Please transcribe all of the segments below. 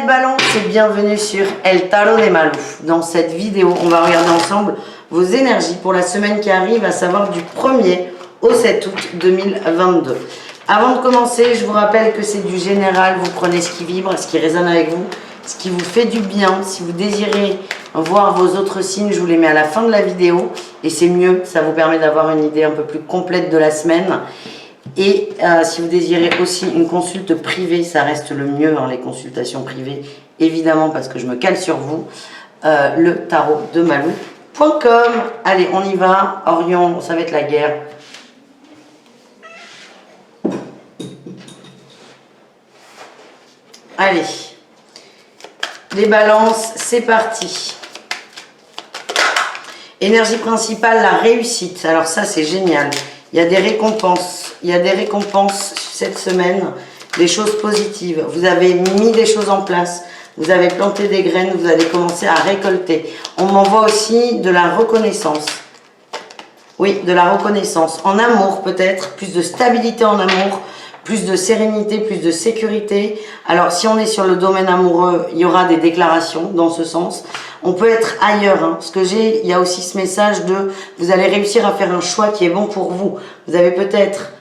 les balances et bienvenue sur El Tarot de Malou. Dans cette vidéo, on va regarder ensemble vos énergies pour la semaine qui arrive, à savoir du 1er au 7 août 2022. Avant de commencer, je vous rappelle que c'est du général, vous prenez ce qui vibre, ce qui résonne avec vous, ce qui vous fait du bien. Si vous désirez voir vos autres signes, je vous les mets à la fin de la vidéo et c'est mieux, ça vous permet d'avoir une idée un peu plus complète de la semaine. Et si vous désirez aussi une consulte privée, ça reste le mieux, hein, les consultations privées, évidemment, parce que je me cale sur vous, le tarot de Malou.com. Allez, on y va. Orion, ça va être la guerre. Allez, les balances, c'est parti. Énergie principale, la réussite. Alors ça, c'est génial. Il y a des récompenses. Il y a des récompenses cette semaine, des choses positives. Vous avez mis des choses en place. Vous avez planté des graines. Vous allez commencer à récolter. On m'envoie aussi de la reconnaissance. Oui, de la reconnaissance. En amour peut-être. Plus de stabilité en amour. Plus de sérénité, plus de sécurité. Alors, si on est sur le domaine amoureux, il y aura des déclarations dans ce sens. On peut être ailleurs. Hein. Ce que j'ai, il y a aussi ce message de vous allez réussir à faire un choix qui est bon pour vous. Vous avez peut-être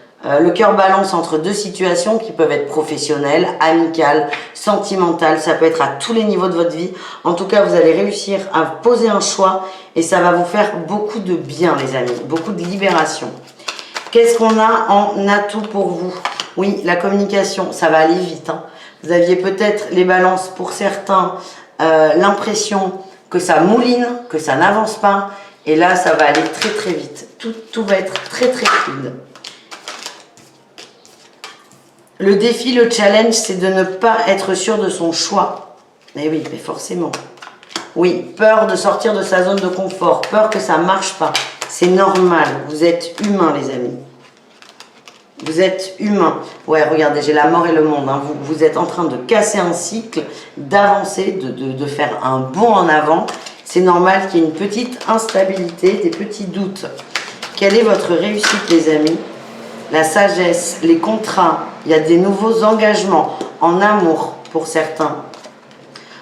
le cœur balance entre deux situations qui peuvent être professionnelles, amicales, sentimentales. Ça peut être à tous les niveaux de votre vie. En tout cas, vous allez réussir à poser un choix et ça va vous faire beaucoup de bien, les amis. Beaucoup de libération. Qu'est-ce qu'on a en atout pour vous? Oui, la communication, ça va aller vite. Hein. Vous aviez peut-être les balances pour certains, l'impression que ça mouline, que ça n'avance pas. Et là, ça va aller très très vite. Tout va être très très fluide. Le défi, le challenge, c'est de ne pas être sûr de son choix. Mais oui, mais forcément. Oui, peur de sortir de sa zone de confort, peur que ça ne marche pas. C'est normal, vous êtes humain, les amis. Vous êtes humain. Ouais, regardez, j'ai la mort et le monde. Hein. Vous êtes en train de casser un cycle, d'avancer, de faire un bond en avant. C'est normal qu'il y ait une petite instabilité, des petits doutes. Quelle est votre réussite, les amis? La sagesse, les contrats, il y a des nouveaux engagements en amour pour certains.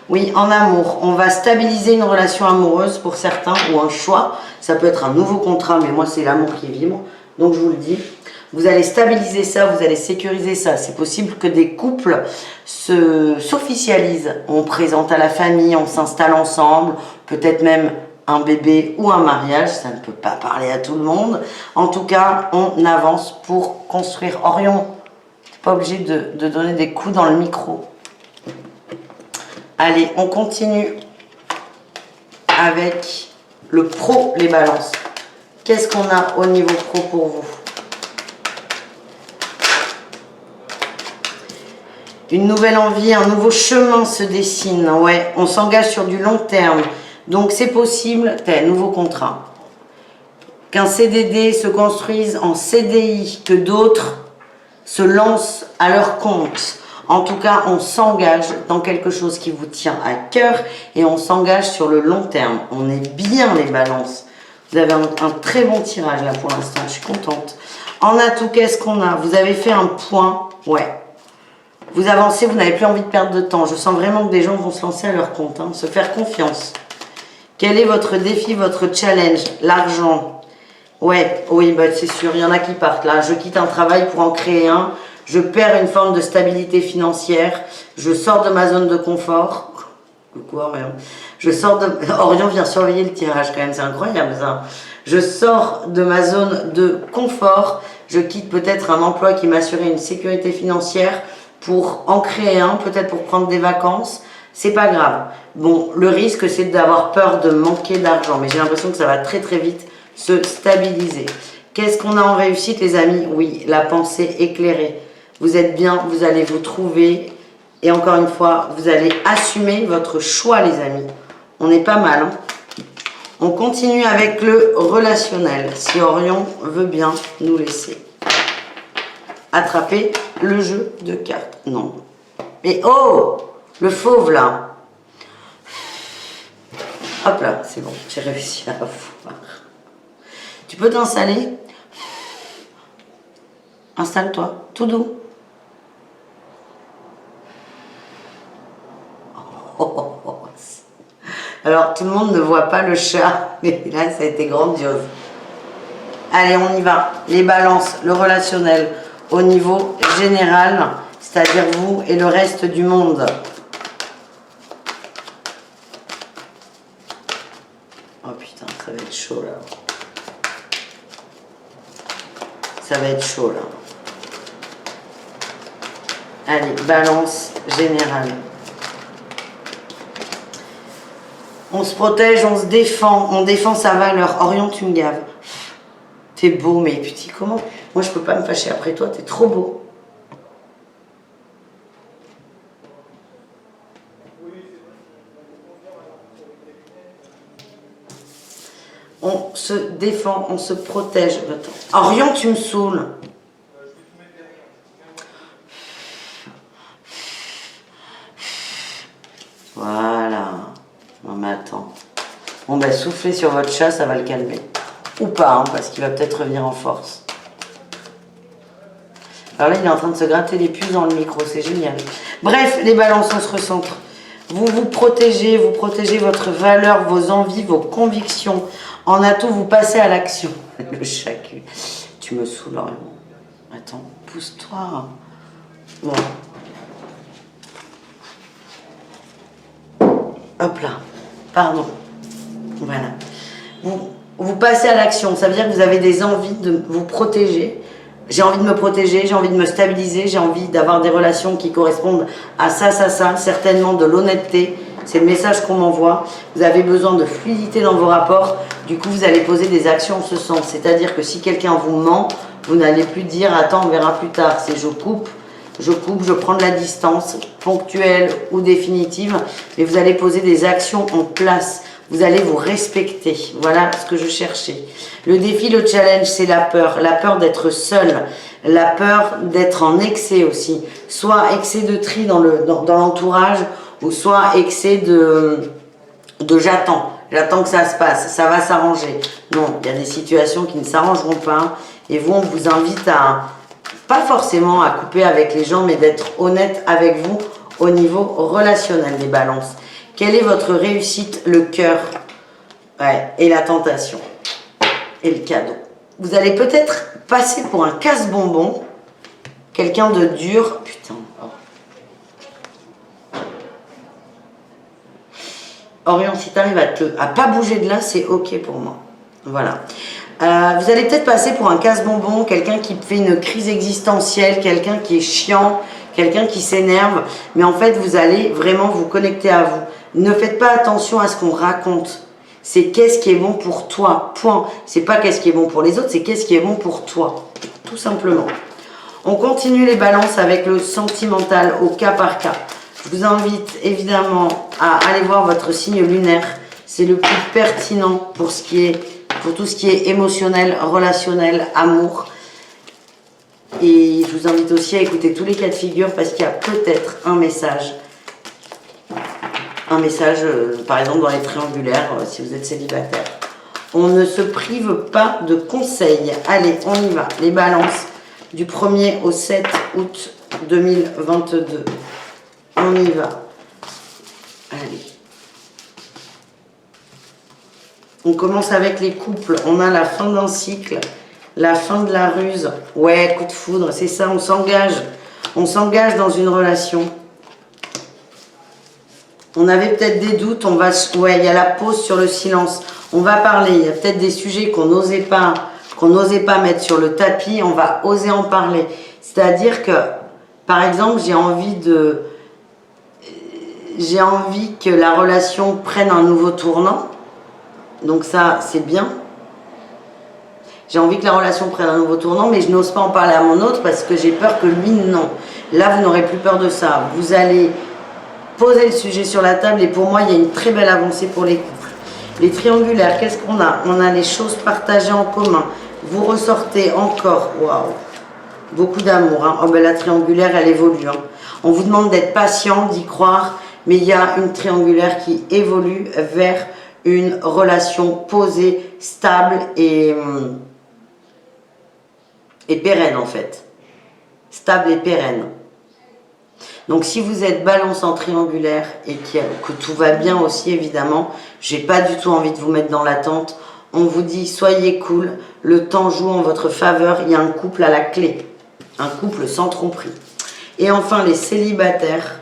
Oui, en amour, on va stabiliser une relation amoureuse pour certains ou un choix. Ça peut être un nouveau contrat, mais moi, c'est l'amour qui vibre. Donc, je vous le dis. Vous allez stabiliser ça, vous allez sécuriser ça. C'est possible que des couples s'officialisent. On présente à la famille, on s'installe ensemble, peut-être même un bébé ou un mariage. Ça ne peut pas parler à tout le monde. En tout cas, on avance pour construire. Orion, tu n'es pas obligé de donner des coups dans le micro. Allez, on continue avec le pro, les balances. Qu'est-ce qu'on a au niveau pro pour vous? Une nouvelle envie, un nouveau chemin se dessine. Ouais, on s'engage sur du long terme. Donc, c'est possible, nouveau contrat. Qu'un CDD se construise en CDI, que d'autres se lancent à leur compte. En tout cas, on s'engage dans quelque chose qui vous tient à cœur et on s'engage sur le long terme. On est bien, les balances. Vous avez un très bon tirage là pour l'instant, je suis contente. En atout, qu'est-ce qu'on a? Vous avez fait un point, ouais. Vous avancez, vous n'avez plus envie de perdre de temps. Je sens vraiment que des gens vont se lancer à leur compte, hein, se faire confiance. Quel est votre défi, votre challenge? L'argent. Ouais, oui, bah, c'est sûr, il y en a qui partent là. Je quitte un travail pour en créer un. Je perds une forme de stabilité financière. Je sors de ma zone de confort. Coucou Orion. Je sors de... Orion vient surveiller le tirage quand même, c'est incroyable ça. Je sors de ma zone de confort. Je quitte peut-être un emploi qui m'assurait une sécurité financière pour en créer un, peut-être pour prendre des vacances. C'est pas grave. Bon, le risque, c'est d'avoir peur de manquer d'argent. Mais j'ai l'impression que ça va très très vite se stabiliser. Qu'est-ce qu'on a en réussite, les amis? Oui, la pensée éclairée. Vous êtes bien, vous allez vous trouver. Et encore une fois, vous allez assumer votre choix, les amis. On est pas mal. Hein? On continue avec le relationnel. Si Orion veut bien nous laisser attraper le jeu de cartes. Non. Et oh, le fauve là. Hop là, c'est bon, j'ai réussi à voir. Tu peux t'installer? Installe-toi, tout doux. Alors, tout le monde ne voit pas le chat, mais là, ça a été grandiose. Allez, on y va. Les balances, le relationnel au niveau général, c'est-à-dire vous et le reste du monde. Oh putain, ça va être chaud là. Ça va être chaud là. Allez, balance générale. On se protège, on se défend, on défend sa valeur. Orion, tu me gaves. T'es beau, mais petit, comment? Moi, je peux pas me fâcher après toi, t'es trop beau. On se défend, on se protège. Attends. Orion, tu me saoules. Voilà. Non mais attends. Bon ben soufflez sur votre chat, ça va le calmer. Ou pas, hein, parce qu'il va peut-être revenir en force. Alors là, il est en train de se gratter les puces dans le micro, c'est génial. Bref, les balances, on se recentre. Vous protégez votre valeur, vos envies, vos convictions. En atout, vous passez à l'action. Le chat, tu me saoules, vraiment. Attends, pousse-toi. Bon. Hop là. Pardon. Voilà. Vous passez à l'action. Ça veut dire que vous avez des envies de vous protéger. J'ai envie de me protéger, j'ai envie de me stabiliser, j'ai envie d'avoir des relations qui correspondent à ça, certainement de l'honnêteté. C'est le message qu'on m'envoie. Vous avez besoin de fluidité dans vos rapports. Du coup, vous allez poser des actions en ce sens. C'est-à-dire que si quelqu'un vous ment, vous n'allez plus dire « Attends, on verra plus tard ». C'est « Je coupe, je prends de la distance, ponctuelle ou définitive ». Et vous allez poser des actions en place. Vous allez vous respecter. Voilà ce que je cherchais. Le défi, le challenge, c'est la peur d'être seul, la peur d'être en excès aussi. Soit excès de tri dans l'entourage, ou soit excès de j'attends que ça se passe, ça va s'arranger. Non, il y a des situations qui ne s'arrangeront pas. Et vous, on vous invite à, pas forcément à couper avec les gens, mais d'être honnête avec vous au niveau relationnel, les balances. Quelle est votre réussite? Le cœur, ouais, et la tentation, et le cadeau. Vous allez peut-être passer pour un casse-bonbon, quelqu'un de dur. Putain. Oh. Orion, si tu arrives à pas bouger de là, c'est ok pour moi. Voilà. Vous allez peut-être passer pour un casse-bonbon, quelqu'un qui fait une crise existentielle, quelqu'un qui est chiant, quelqu'un qui s'énerve. Mais en fait, vous allez vraiment vous connecter à vous. Ne faites pas attention à ce qu'on raconte. C'est qu'est-ce qui est bon pour toi, point. C'est pas qu'est-ce qui est bon pour les autres, c'est qu'est-ce qui est bon pour toi, tout simplement. On continue les balances avec le sentimental au cas par cas. Je vous invite évidemment à aller voir votre signe lunaire. C'est le plus pertinent pour tout ce qui est émotionnel, relationnel, amour. Et je vous invite aussi à écouter tous les cas de figure parce qu'il y a peut-être un message. Un message, par exemple, dans les triangulaires, si vous êtes célibataire. On ne se prive pas de conseils. Allez, on y va. Les balances du 1er au 7 août 2022. On y va. Allez. On commence avec les couples. On a la fin d'un cycle, la fin de la ruse. Ouais, coup de foudre, c'est ça, on s'engage. On s'engage dans une relation. On avait peut-être des doutes, ouais, il y a la pause sur le silence. On va parler, il y a peut-être des sujets qu'on n'osait pas mettre sur le tapis, on va oser en parler. C'est-à-dire que, par exemple, j'ai envie que la relation prenne un nouveau tournant. Donc ça, c'est bien. J'ai envie que la relation prenne un nouveau tournant, mais je n'ose pas en parler à mon autre parce que j'ai peur que lui, non. Là, vous n'aurez plus peur de ça. Vous allez poser le sujet sur la table et pour moi, il y a une très belle avancée pour les couples. Les triangulaires, qu'est-ce qu'on a? On a les choses partagées en commun. Vous ressortez encore, waouh, beaucoup d'amour. Hein. Oh ben la triangulaire, elle évolue. Hein. On vous demande d'être patient, d'y croire, mais il y a une triangulaire qui évolue vers une relation posée, stable et pérenne en fait. Stable et pérenne. Donc si vous êtes balance en triangulaire et que tout va bien aussi évidemment, j'ai pas du tout envie de vous mettre dans l'attente. On vous dit soyez cool, le temps joue en votre faveur, il y a un couple à la clé. Un couple sans tromperie. Et enfin les célibataires,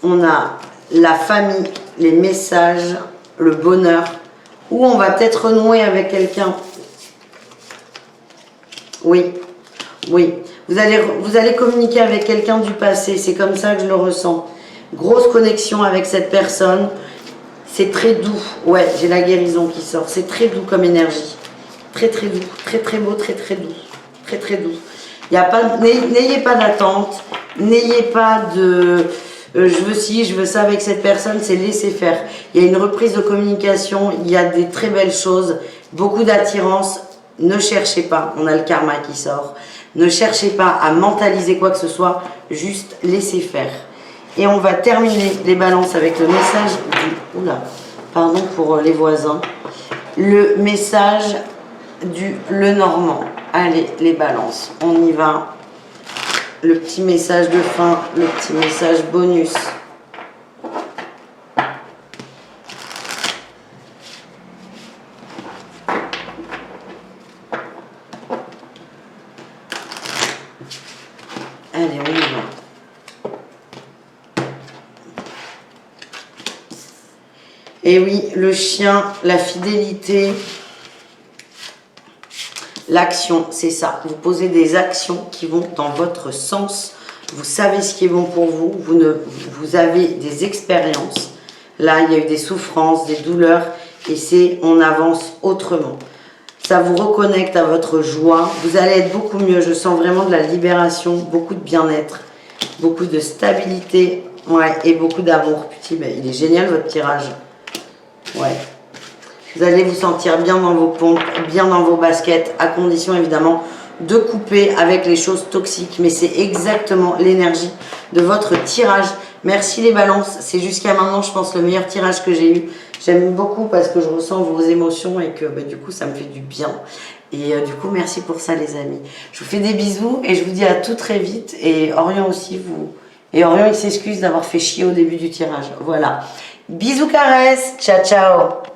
on a la famille, les messages, le bonheur, ou on va peut-être renouer avec quelqu'un. Oui, oui. Vous allez communiquer avec quelqu'un du passé, c'est comme ça que je le ressens. Grosse connexion avec cette personne, c'est très doux. Ouais, j'ai la guérison qui sort, c'est très doux comme énergie. Très très doux, très très beau, très très doux. Très très doux. N'ayez pas d'attente, n'ayez pas de... je veux ci, je veux ça avec cette personne, c'est laisser faire. Il y a une reprise de communication, il y a des très belles choses, beaucoup d'attirance. Ne cherchez pas, on a le karma qui sort. Ne cherchez pas à mentaliser quoi que ce soit, juste laissez faire. Et on va terminer les balances avec le message du... Oula, pardon pour les voisins. Le message du Lenormand. Allez, les balances, on y va. Le petit message de fin, le petit message bonus. Allez, on y va. Et oui, le chien, la fidélité, l'action, c'est ça. Vous posez des actions qui vont dans votre sens. Vous savez ce qui est bon pour vous. Vous avez des expériences. Là, il y a eu des souffrances, des douleurs. Et c'est on avance autrement. Ça vous reconnecte à votre joie. Vous allez être beaucoup mieux. Je sens vraiment de la libération, beaucoup de bien-être, beaucoup de stabilité, ouais, et beaucoup d'amour. Petit, ben, il est génial votre tirage. Ouais. Vous allez vous sentir bien dans vos pompes, bien dans vos baskets, à condition évidemment de couper avec les choses toxiques. Mais c'est exactement l'énergie de votre tirage. Merci les balances. C'est jusqu'à maintenant, je pense, le meilleur tirage que j'ai eu. J'aime beaucoup parce que je ressens vos émotions et que bah, du coup, ça me fait du bien. Et du coup, merci pour ça les amis. Je vous fais des bisous et je vous dis à tout très vite. Et Orion aussi, Et Orion, il s'excuse d'avoir fait chier au début du tirage. Voilà. Bisous, caresses. Ciao, ciao.